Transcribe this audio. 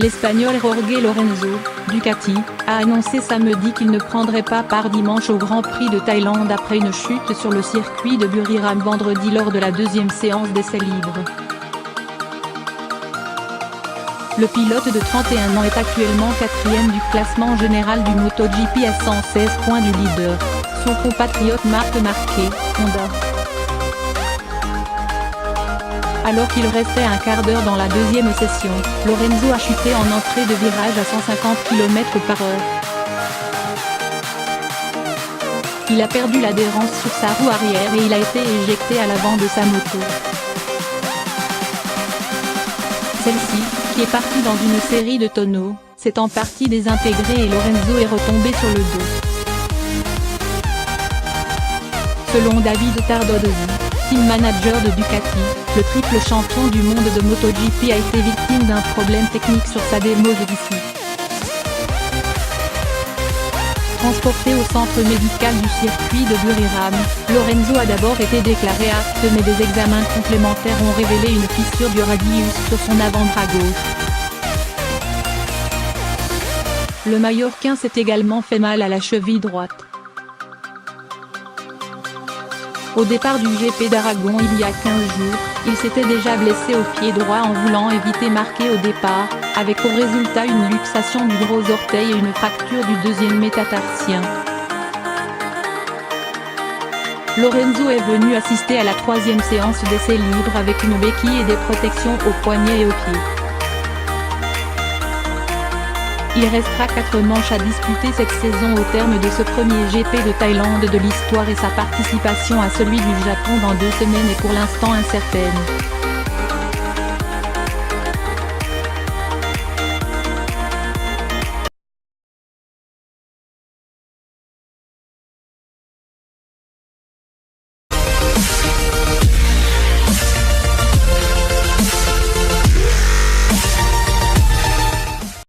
L'Espagnol Jorge Lorenzo, Ducati, a annoncé samedi qu'il ne prendrait pas part dimanche au Grand Prix de Thaïlande après une chute sur le circuit de Buriram vendredi lors de la deuxième séance d'essais libres. Le pilote de 31 ans est actuellement 4e du classement général du MotoGP à 116 points du leader, son compatriote Marc Marquez, Honda. Alors qu'il restait un quart d'heure dans la deuxième session, Lorenzo a chuté en entrée de virage à 150 km/h. Il a perdu l'adhérence sur sa roue arrière et il a été éjecté à l'avant de sa moto. Celle-ci, qui est partie dans une série de tonneaux, s'est en partie désintégrée et Lorenzo est retombé sur le dos. Selon David Tardozzi, team manager de Ducati, le triple champion du monde de MotoGP a été victime d'un problème technique sur sa démo Odyssey. Transporté au centre médical du circuit de Buriram, Lorenzo a d'abord été déclaré apte mais des examens complémentaires ont révélé une fissure du radius sur son avant-bras gauche. Le Mallorquin s'est également fait mal à la cheville droite. Au départ du GP d'Aragon il y a 15 jours, il s'était déjà blessé au pied droit en voulant éviter marqué au départ, avec au résultat une luxation du gros orteil et une fracture du deuxième métatarsien. Lorenzo est venu assister à la troisième séance d'essais libres avec une béquille et des protections aux poignets et aux pieds. Il restera 4 manches à disputer cette saison au terme de ce premier GP de Thaïlande de l'histoire et sa participation à celui du Japon dans 2 semaines est pour l'instant incertaine.